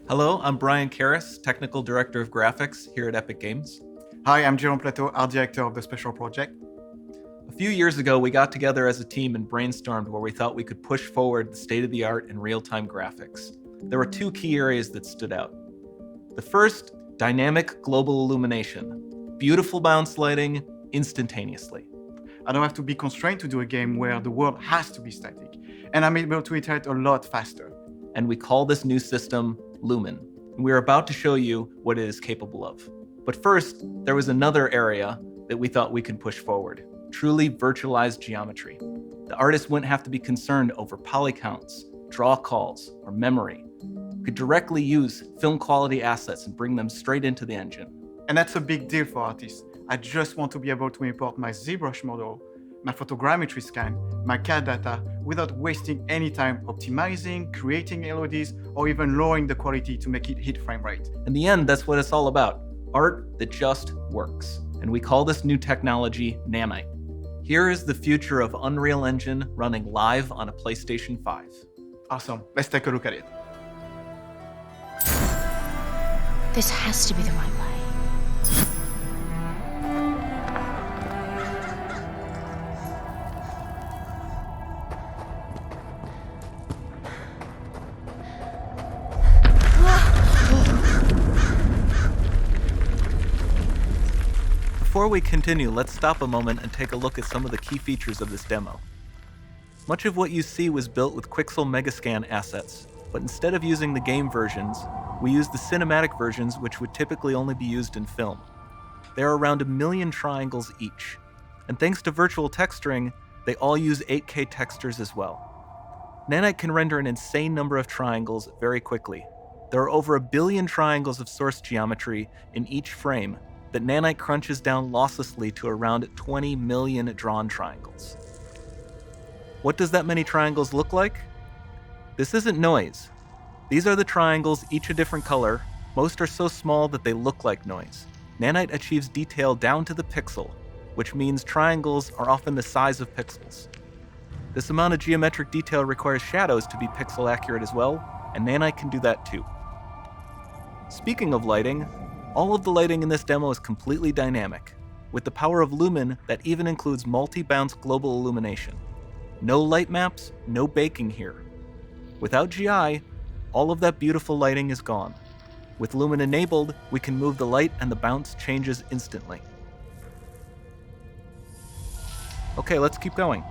Hello, I'm Brian Karras, Technical Director of Graphics here at Epic Games. Hi, I'm Jerome Plateau, Art Director of the Special Project. A few years ago, we got together as a team and brainstormed where we thought we could push forward the state-of-the-art in real-time graphics. There were two key areas that stood out. The first, dynamic global illumination. Beautiful bounce lighting, instantaneously. I don't have to be constrained to do a game where the world has to be static, and I'm able to iterate a lot faster. And we call this new system Lumen. And we're about to show you what it is capable of. But first, there was another area that we thought we could push forward. Truly virtualized geometry. The artist wouldn't have to be concerned over poly counts, draw calls, or memory. We could directly use film quality assets and bring them straight into the engine. And that's a big deal for artists. I just want to be able to import my ZBrush model, my photogrammetry scan, my CAD data without wasting any time optimizing, creating LODs, or even lowering the quality to make it hit frame rate. In the end, that's what it's all about. Art that just works. And we call this new technology Nanite. Here is the future of Unreal Engine running live on a PlayStation 5. Awesome, let's take a look at it. This has to be the right way. Before we continue, let's stop a moment and take a look at some of the key features of this demo. Much of what you see was built with Quixel Megascan assets, but instead of using the game versions, we used the cinematic versions, which would typically only be used in film. There are around 1 million triangles each, and thanks to virtual texturing, they all use 8K textures as well. Nanite can render an insane number of triangles very quickly. There are over 1 billion triangles of source geometry in each frame that Nanite crunches down losslessly to around 20 million drawn triangles. What does that many triangles look like? This isn't noise. These are the triangles, each a different color. Most are so small that they look like noise. Nanite achieves detail down to the pixel, which means triangles are often the size of pixels. This amount of geometric detail requires shadows to be pixel accurate as well, and Nanite can do that too. Speaking of lighting, all of the lighting in this demo is completely dynamic, with the power of Lumen that even includes multi-bounce global illumination. No light maps, no baking here. Without GI, all of that beautiful lighting is gone. With Lumen enabled, we can move the light and the bounce changes instantly. Okay, let's keep going.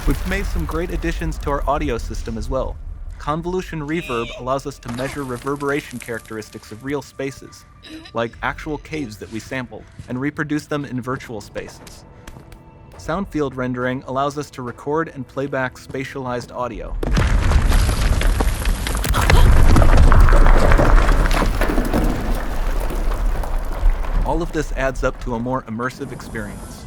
We've made some great additions to our audio system as well. Convolution Reverb allows us to measure reverberation characteristics of real spaces, like actual caves that we sampled, and reproduce them in virtual spaces. Sound field rendering allows us to record and playback spatialized audio. All of this adds up to a more immersive experience.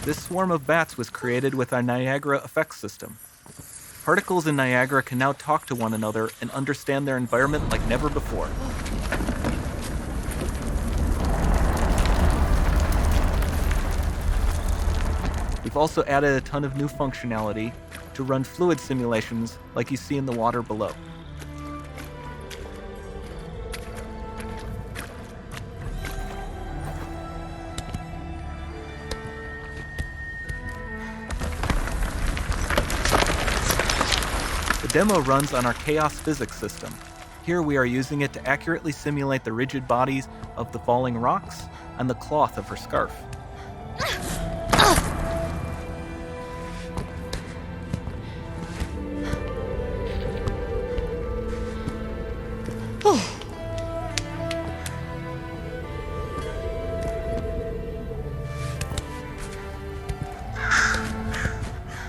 This swarm of bats was created with our Niagara effects system. Particles in Niagara can now talk to one another and understand their environment like never before. We've also added a ton of new functionality to run fluid simulations like you see in the water below. The demo runs on our chaos physics system. Here we are using it to accurately simulate the rigid bodies of the falling rocks and the cloth of her scarf.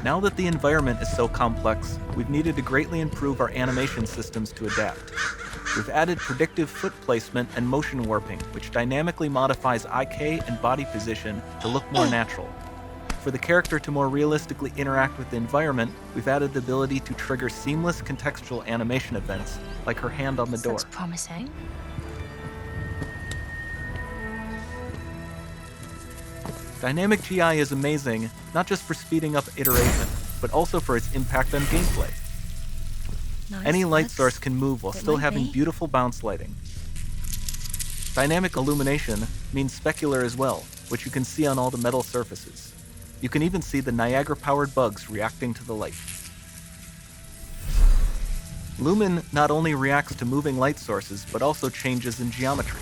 Now that the environment is so complex, we've needed to greatly improve our animation systems to adapt. we've added predictive foot placement and motion warping, which dynamically modifies IK and body position to look more natural. For the character to more realistically interact with the environment, we've added the ability to trigger seamless contextual animation events, like her hand on the door. Looks promising. Dynamic GI is amazing, not just for speeding up iteration, but also for its impact on gameplay. Nice. Any light source can move while It still might having be. beautiful bounce lighting. Dynamic illumination means specular as well, which you can see on all the metal surfaces. You can even see the Niagara-powered bugs reacting to the light. Lumen not only reacts to moving light sources, but also changes in geometry.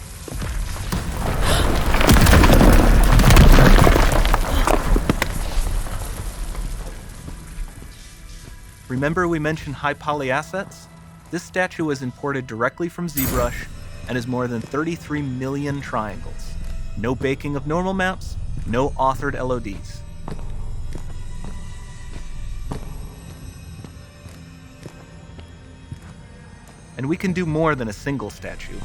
Remember we mentioned high poly assets? This statue was imported directly from ZBrush and is more than 33 million triangles. No baking of normal maps, no authored LODs. And we can do more than a single statue.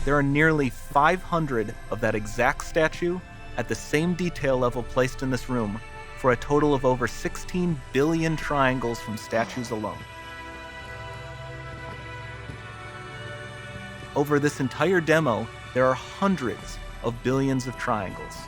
There are nearly 500 of that exact statue at the same detail level placed in this room, for a total of over 16 billion triangles from statues alone. Over this entire demo, there are hundreds of billions of triangles.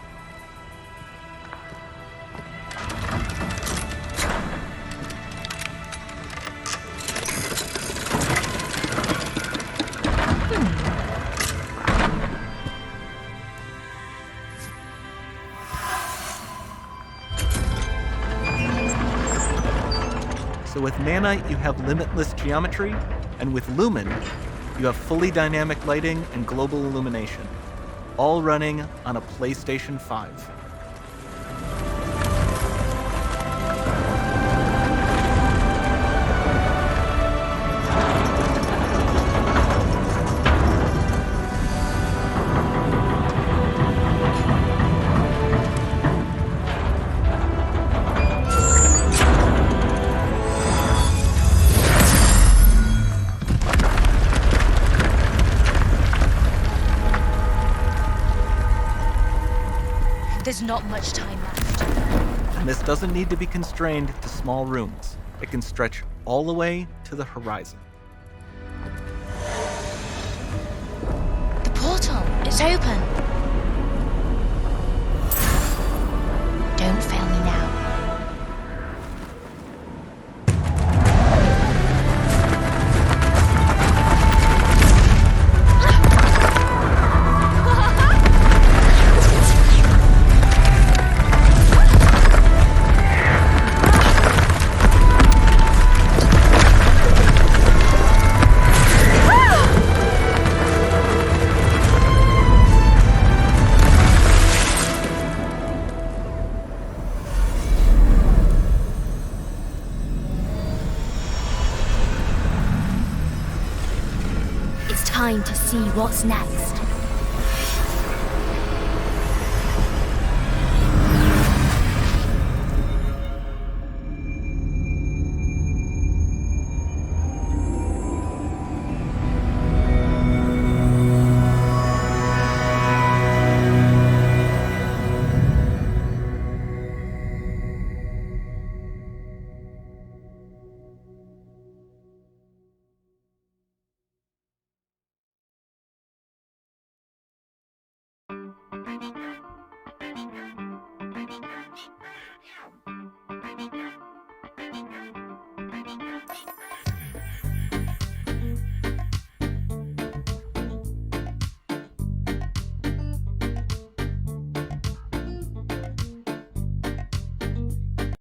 So with Nanite, you have limitless geometry, and with Lumen, you have fully dynamic lighting and global illumination, all running on a PlayStation 5. There's not much time left. And this doesn't need to be constrained to small rooms. It can stretch all the way to the horizon. The portal, it's open. Don't fail me now. Time to see what's next.